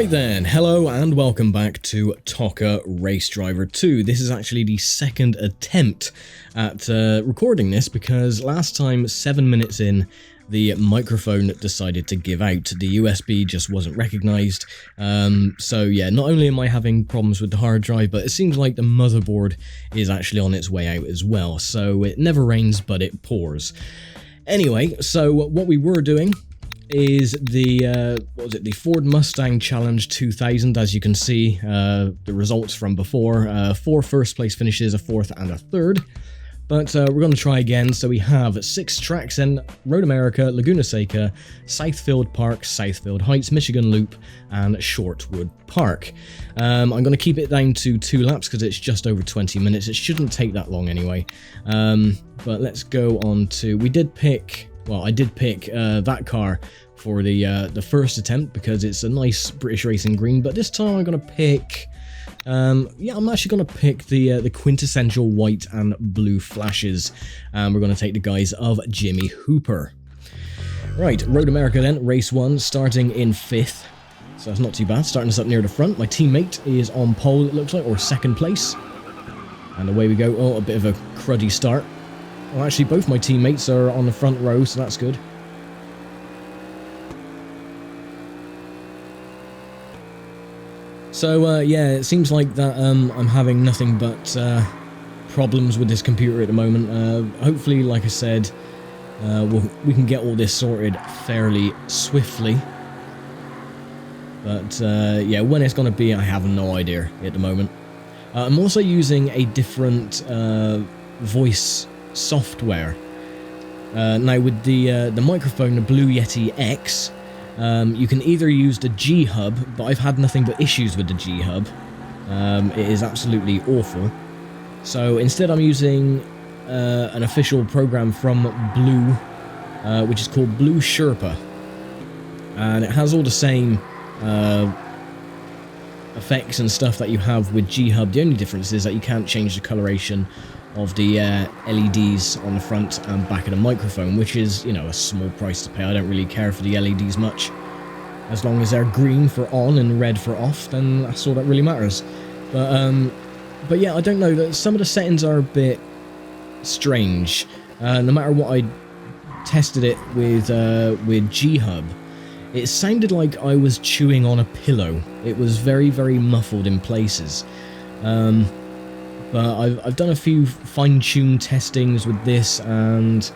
Right then, hello and welcome back to ToCA Race Driver 2. This is actually the second attempt at recording this because last time, 7 minutes in, the microphone decided to give out. The USB just wasn't recognised. So yeah, not only am I having problems with the hard drive, but it seems like the motherboard is actually on its way out as well. So it never rains, but it pours. Anyway, so what we were doing is the the Ford Mustang Challenge 2000. As you can see, the results from before, 4 first place finishes, a 4th and a 3rd. But we're going to try again. So we have 6 tracks in Road America, Laguna Seca, Southfield Park, Southfield Heights, Michigan Loop, and Shortwood Park. I'm going to keep it down to 2 laps because it's just over 20 minutes. It shouldn't take that long anyway. But let's go on to... I did pick that car for the first attempt because it's a nice British racing green, but this time I'm going to pick... I'm actually going to pick the quintessential white and blue flashes, and we're going to take the guys of Jimmy Hooper. Right, Road America then, race 1, starting in 5th, so that's not too bad, starting us up near the front. My teammate is on pole, it looks like, or 2nd place, and away we go. Oh, a bit of a cruddy start. Well, actually, both my teammates are on the front row, so that's good. So, yeah, it seems like that I'm having nothing but problems with this computer at the moment. Hopefully, like I said, we can get all this sorted fairly swiftly. But, yeah, when it's going to be, I have no idea at the moment. I'm also using a different voice software. Now with the microphone, the Blue Yeti X, you can either use the G Hub, but I've had nothing but issues with the G Hub. It is absolutely awful. So instead I'm using an official program from Blue, which is called Blue Sherpa, and it has all the same effects and stuff that you have with G Hub. The only difference is that you can't change the coloration of the LEDs on the front and back of the microphone, which is, you know, a small price to pay. I don't really care for the LEDs much. As long as they're green for on and red for off, then that's all that really matters. But yeah, I don't know, some of the settings are a bit strange. No matter what I tested it with G-Hub, it sounded like I was chewing on a pillow. It was very, very muffled in places. But I've done a few fine-tuned testings with this, and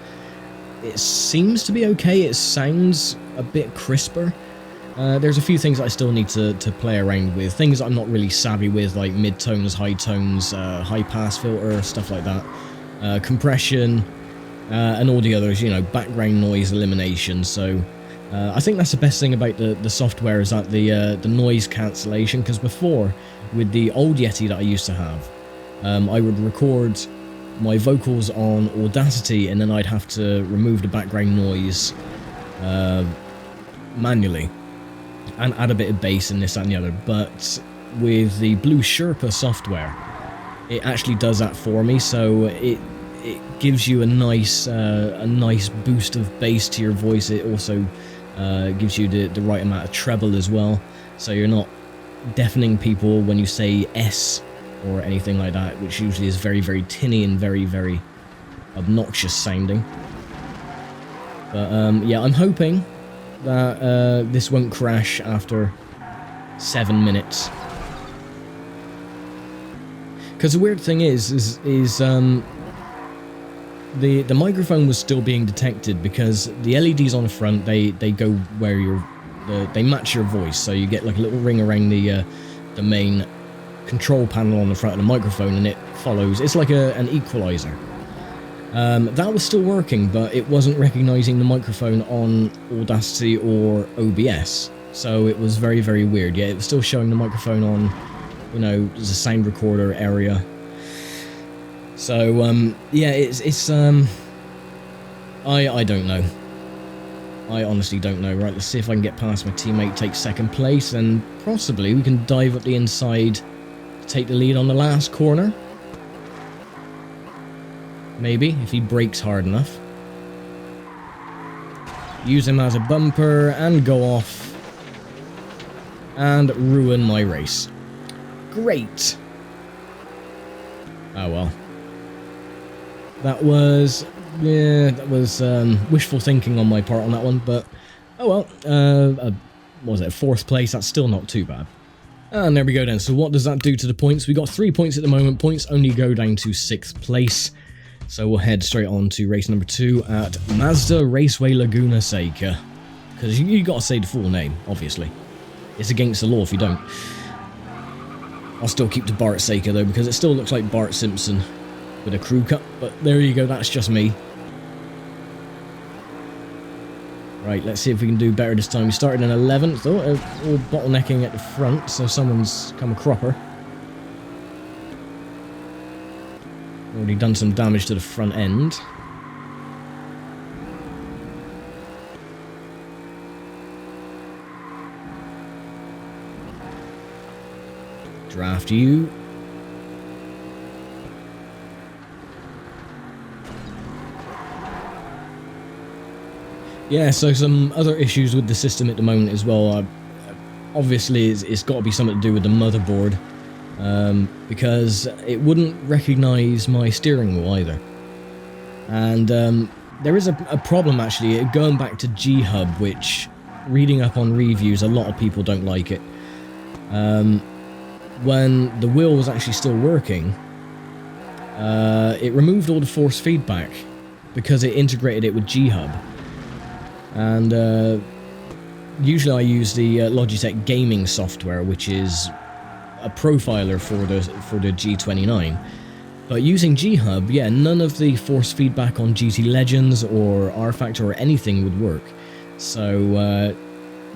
it seems to be okay. It sounds a bit crisper. There's a few things I still need to play around with. Things I'm not really savvy with, like mid-tones, high tones, high-pass filter, stuff like that. Compression, and all the others, you know, background noise elimination. So I think that's the best thing about the software, is that the noise cancellation, because before, with the old Yeti that I used to have, I would record my vocals on Audacity, and then I'd have to remove the background noise manually and add a bit of bass and this, that, and the other. But with the Blue Sherpa software, it actually does that for me, so it gives you a nice boost of bass to your voice. It also gives you the right amount of treble as well, so you're not deafening people when you say S or anything like that, which usually is very, very tinny and very, very obnoxious sounding. But yeah, I'm hoping that this won't crash after 7 minutes. Because the weird thing is the microphone was still being detected, because the LEDs on the front, they go where they match your voice, so you get like a little ring around the main control panel on the front of the microphone, and it follows. It's like an equalizer. That was still working, but it wasn't recognizing the microphone on Audacity or OBS, so it was very, very weird. Yeah, it was still showing the microphone on, you know, as a sound recorder area. So yeah, it's I don't know. I honestly don't know. Right, let's see if I can get past my teammate, take 2nd place, and possibly we can dive up the inside, take the lead on the last corner. Maybe, if he brakes hard enough. Use him as a bumper and go off. and ruin my race. Great. Oh well. That was, yeah, that was wishful thinking on my part on that one, but oh well. What was it, 4th place? That's still not too bad. And there we go then. So what does that do to the points? We got 3 points at the moment. Points only go down to 6th place. So we'll head straight on to race number 2 at Mazda Raceway Laguna Seca. Because you got to say the full name, obviously. It's against the law if you don't. I'll still keep to Bart Seca though, because it still looks like Bart Simpson with a crew cut. But there you go, that's just me. Right, let's see if we can do better this time. We started in 11th. Oh, all bottlenecking at the front, so someone's come a cropper. Already done some damage to the front end. Draft you. Yeah, so some other issues with the system at the moment as well. Obviously, it's got to be something to do with the motherboard. Because it wouldn't recognise my steering wheel either. And there is a problem actually, going back to G-Hub, which, reading up on reviews, a lot of people don't like it. When the wheel was actually still working, it removed all the force feedback because it integrated it with G-Hub. And usually I use the Logitech gaming software, which is a profiler for the G29, but using G-Hub, yeah, none of the force feedback on GT Legends or R-Factor or anything would work. So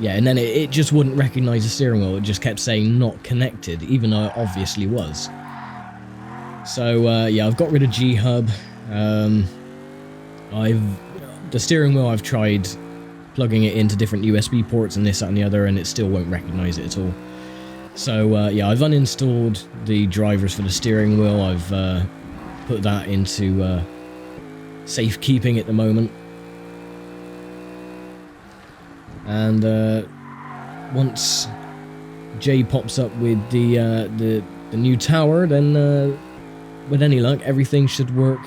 yeah, and then it just wouldn't recognize the steering wheel. It just kept saying not connected, even though it obviously was. So yeah, I've got rid of G-Hub. The steering wheel, I've tried plugging it into different USB ports and this, that and the other, and it still won't recognize it at all. So yeah, I've uninstalled the drivers for the steering wheel. I've put that into safekeeping at the moment. And once Jay pops up with the new tower, then with any luck, everything should work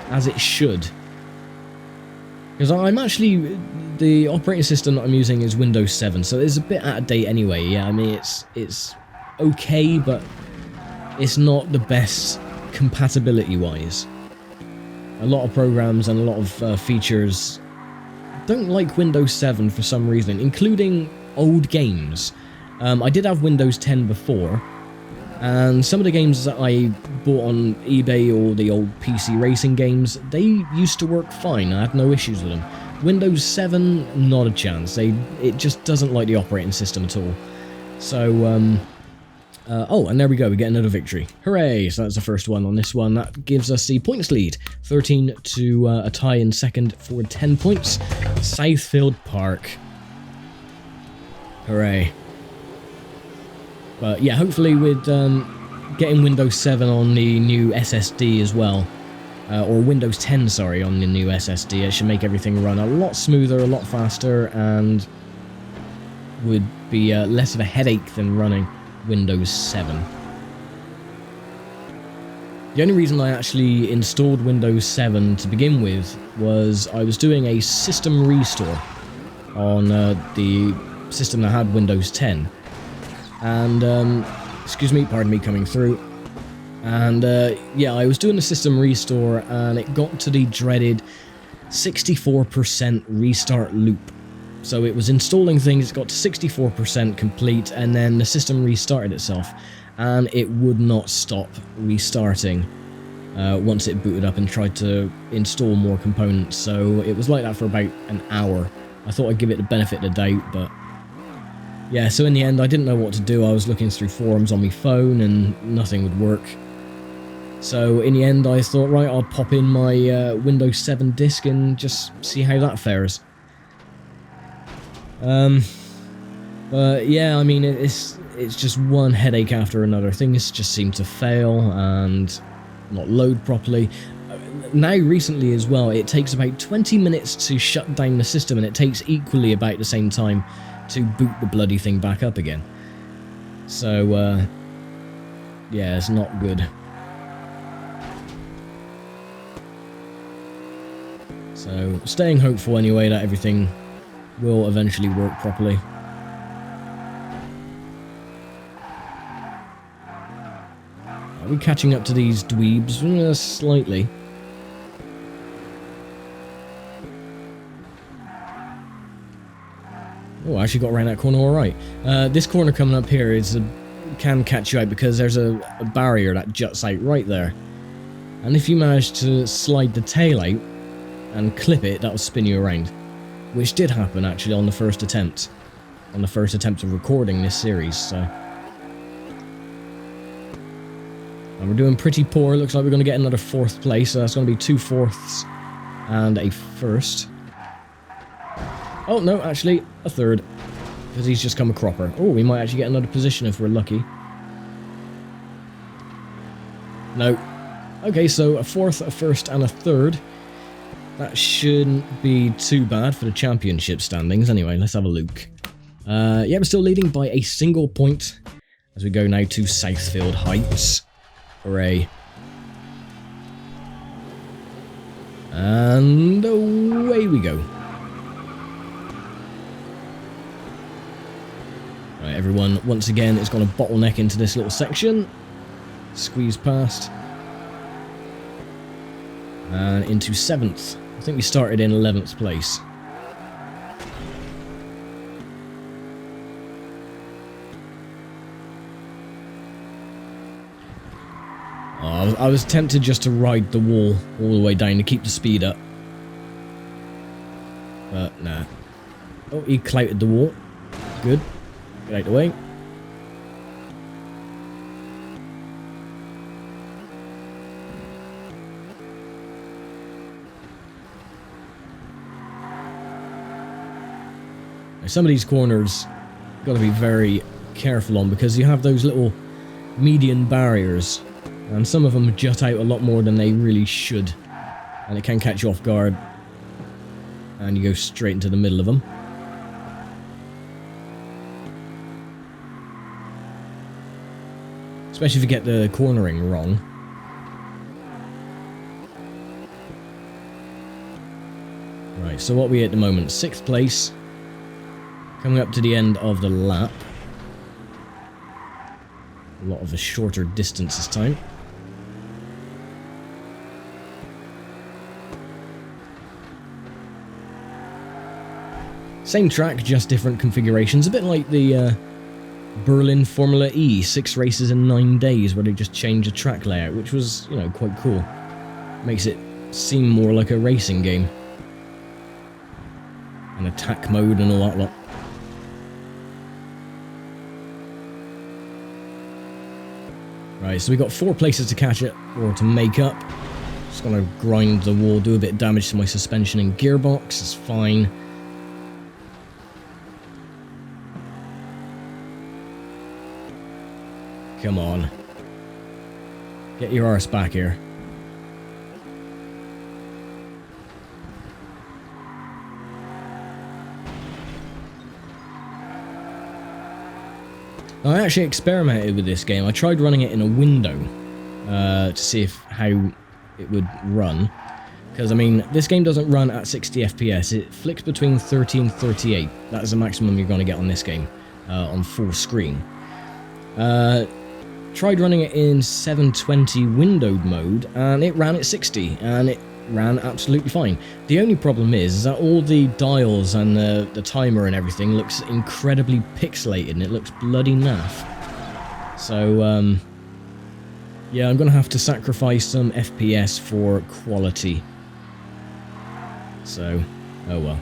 as it should. Because I'm actually, the operating system that I'm using is Windows 7, so it's a bit out of date anyway. Yeah, I mean it's okay, but it's not the best compatibility-wise. A lot of programs and a lot of features don't like Windows 7 for some reason, including old games. I did have Windows 10 before, and some of the games that I bought on eBay, or the old PC racing games, they used to work fine. I had no issues with them. Windows 7, not a chance. It just doesn't like the operating system at all. So, oh, and there we go, we get another victory. Hooray! So that's the first one on this one. That gives us the points lead. 13 to a tie in second for 10 points. Southfield Park. Hooray. But yeah, hopefully with getting Windows 7 on the new SSD as well, or Windows 10, sorry, on the new SSD, it should make everything run a lot smoother, a lot faster, and would be less of a headache than running Windows 7. The only reason I actually installed Windows 7 to begin with was I was doing a system restore on the system that had Windows 10. And, excuse me, pardon me coming through. And, yeah, I was doing a system restore and it got to the dreaded 64% restart loop. So it was installing things, it got to 64% complete, and then the system restarted itself, and it would not stop restarting once it booted up and tried to install more components. So it was like that for about an hour. I thought I'd give it the benefit of the doubt, but yeah, so in the end I didn't know what to do. I was looking through forums on my phone and nothing would work. So in the end I thought, right, I'll pop in my Windows 7 disk and just see how that fares. But yeah, I mean, it's just one headache after another. Things just seem to fail and not load properly. Now, recently as well, it takes about 20 minutes to shut down the system, and it takes equally about the same time to boot the bloody thing back up again. So, yeah, it's not good. So, staying hopeful anyway that everything will eventually work properly. Are we catching up to these dweebs? Slightly. Oh, I actually got around that corner alright. This corner coming up here can catch you out because there's a barrier that juts out right there. And if you manage to slide the tail out and clip it, that'll spin you around. Which did happen actually on the first attempt. On the first attempt of recording this series, so. And we're doing pretty poor. Looks like we're going to get another 4th place, so that's going to be 2 4ths and a 1st. Oh, no, actually, a 3rd. Because he's just come a cropper. Oh, we might actually get another position if we're lucky. No. Okay, so a 4th, a 1st, and a 3rd. That shouldn't be too bad for the championship standings. Anyway, let's have a look. Yeah, we're still leading by a single point as we go now to Southfield Heights. Hooray. And away we go. Right, everyone, once again, is going to bottleneck into this little section. Squeeze past. And into 7th. I think we started in 11th place. Oh, I was tempted just to ride the wall all the way down to keep the speed up. But, nah. Oh, he clouted the wall. Good. Get out the way. Now, some of these corners you've got to be very careful on because you have those little median barriers and some of them jut out a lot more than they really should and it can catch you off guard and you go straight into the middle of them. Especially if you get the cornering wrong. Right, so what are we at the moment? 6th place. Coming up to the end of the lap. A lot of a shorter distance this time. Same track, just different configurations. A bit like the Berlin Formula E, 6 races in 9 days, where they just changed the track layout, which was, you know, quite cool. Makes it seem more like a racing game. And attack mode and all that lot. Right, so we got 4 places to catch it, or to make up. Just gonna grind the wall, do a bit of damage to my suspension and gearbox, it's fine. Come on. Get your arse back here. I actually experimented with this game. I tried running it in a window to see how it would run. Because, I mean, this game doesn't run at 60 FPS. It flicks between 30 and 38. That is the maximum you're going to get on this game on full screen. Tried running it in 720 windowed mode, and it ran at 60, and it ran absolutely fine. The only problem is that all the dials and the timer and everything looks incredibly pixelated, and it looks bloody naff. So, yeah, I'm going to have to sacrifice some FPS for quality. So, oh well.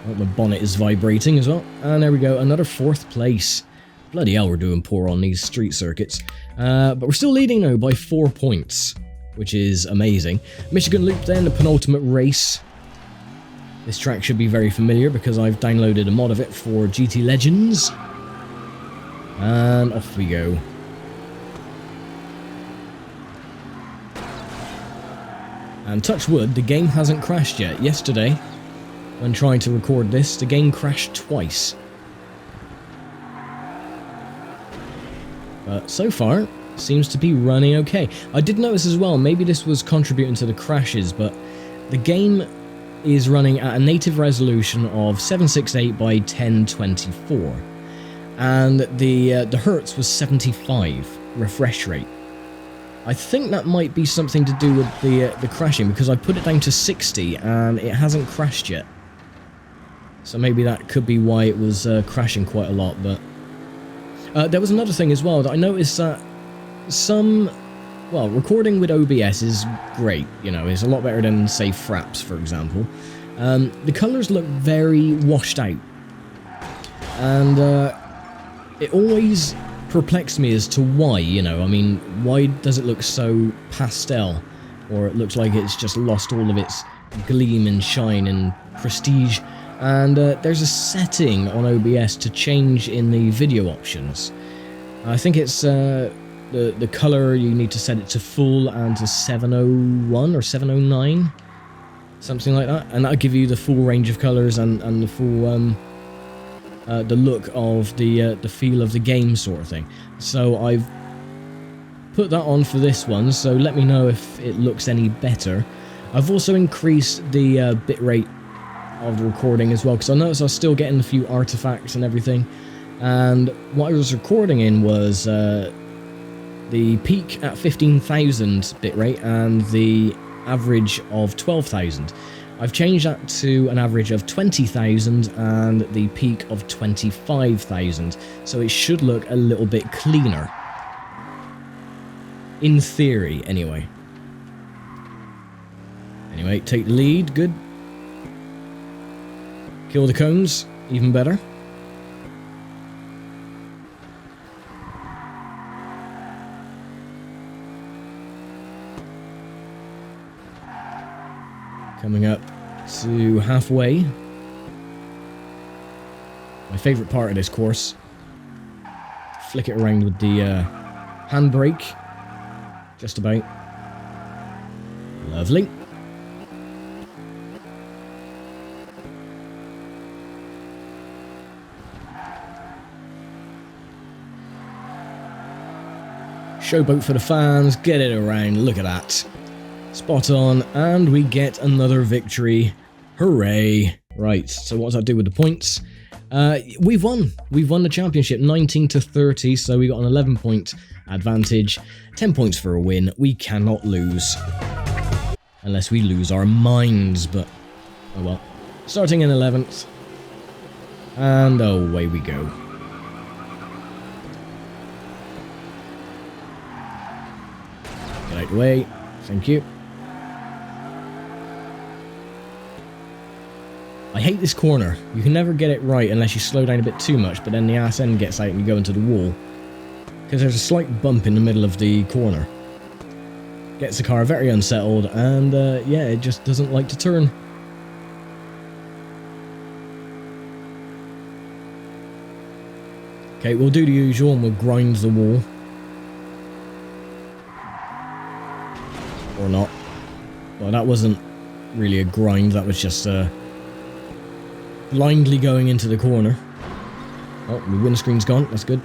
Oh, my bonnet is vibrating as well. And there we go, another 4th place. Bloody hell, we're doing poor on these street circuits. But we're still leading now by 4 points, which is amazing. Michigan Loop then, the penultimate race. This track should be very familiar because I've downloaded a mod of it for GT Legends. And off we go. And touch wood, the game hasn't crashed yet. Yesterday, when trying to record this, the game crashed twice. But so far, seems to be running okay. I did notice as well, maybe this was contributing to the crashes, but the game is running at a native resolution of 768 by 1024. And the hertz was 75 refresh rate. I think that might be something to do with the crashing, because I put it down to 60 and it hasn't crashed yet. So maybe that could be why it was crashing quite a lot. But there was another thing as well that I noticed that well, recording with OBS is great, you know, it's a lot better than, say, Fraps, for example. The colours look very washed out. And it always perplexed me as to why, you know, I mean, why does it look so pastel? Or it looks like it's just lost all of its gleam and shine and prestige. And there's a setting on OBS to change in the video options. I think it's the color, you need to set it to full and to 701 or 709, something like that, and that'll give you the full range of colors and the full the look of the feel of the game, sort of thing. So I've put that on for this one, so let me know if it looks any better. I've also increased the bitrate of the recording as well, because I noticed I was still getting a few artifacts and everything, and what I was recording in was the peak at 15,000 bitrate and the average of 12,000. I've changed that to an average of 20,000 and the peak of 25,000, so it should look a little bit cleaner. In theory, anyway. Anyway, take the lead, good. Kill the cones, even better. Coming up to halfway. My favourite part of this course. Flick it around with the handbrake. Just about. Lovely. Showboat for the fans, get it around, look at that. Spot on, and we get another victory. Hooray. Right, so what does that do with the points? We've won. We've won the championship, 19 to 30, so we got an 11-point advantage. 10 points for a win. We cannot lose. Unless we lose our minds, but oh well. Starting in 11th. And away we go. Get out of the way. Thank you. I hate this corner. You can never get it right unless you slow down a bit too much, but then the ass end gets out and you go into the wall. Because there's a slight bump in the middle of the corner. Gets the car very unsettled, and yeah, it just doesn't like to turn. Okay, we'll do the usual and we'll grind the wall. Or not. Well, that wasn't really a grind, that was just blindly going into the corner. Oh, my windscreen's gone, that's good.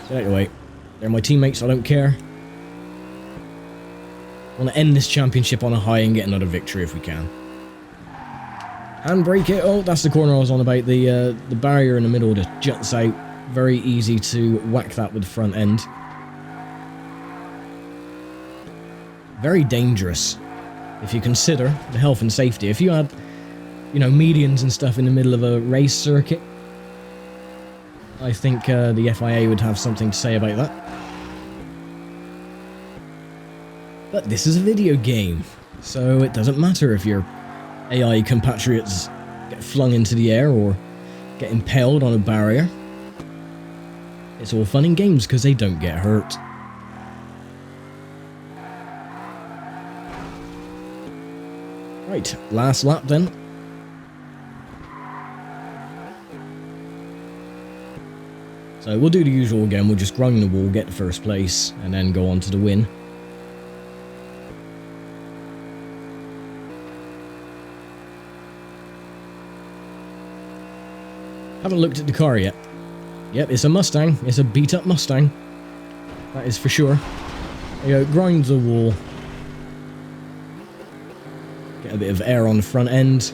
Get out of the way. They're my teammates, I don't care. I want to end this championship on a high and get another victory if we can. Handbrake it. Oh, that's the corner I was on about. The barrier in the middle just juts out. Very easy to whack that with the front end. Very dangerous if you consider the health and safety. If you had, you know, medians and stuff in the middle of a race circuit, I think the FIA would have something to say about that. But this is a video game, so it doesn't matter if your AI compatriots get flung into the air or get impaled on a barrier. It's all fun and games because they don't get hurt. Right, last lap then. So we'll do the usual again, we'll just grind the wall, get the first place, and then go on to the win. Haven't looked at the car yet. Yep, it's a Mustang. It's a beat-up Mustang. That is for sure. There you go, grind the wall. Get a bit of air on the front end.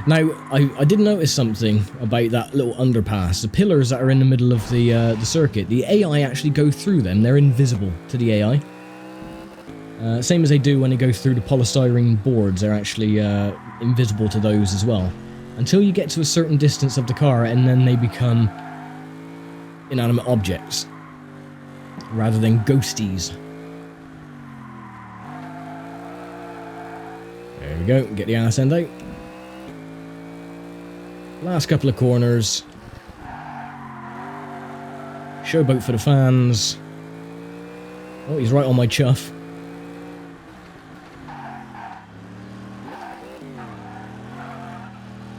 Now, I did notice something about that little underpass. The pillars that are in the middle of the circuit, the AI actually go through them. They're invisible to the AI. Same as they do when they go through the polystyrene boards. They're actually invisible to those as well. Until you get to a certain distance of the car, and then they become inanimate objects, rather than ghosties. There we go, get the ass end out. Last couple of corners. Showboat for the fans. Oh, he's right on my chuff.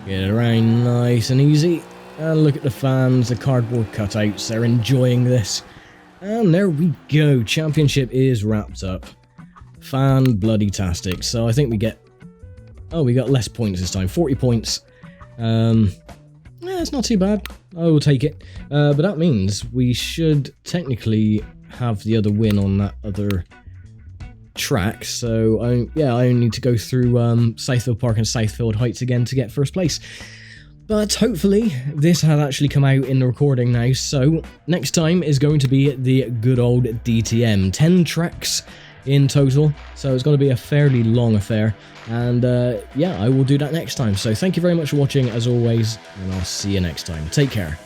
Get it around nice and easy. And look at the fans, the cardboard cutouts. They're enjoying this. And there we go. Championship is wrapped up. Fan-bloody-tastic. So I think we get... Oh, we got less points this time. 40 points. It's not too bad. I will take it. But that means we should technically have the other win on that other track. So, I only need to go through Southfield Park and Southfield Heights again to get first place. But hopefully this has actually come out in the recording now. So, next time is going to be the good old DTM. 10 tracks in total, so it's going to be a fairly long affair, and yeah, I will do that next time. So thank you very much for watching as always, and I'll see you next time. Take care.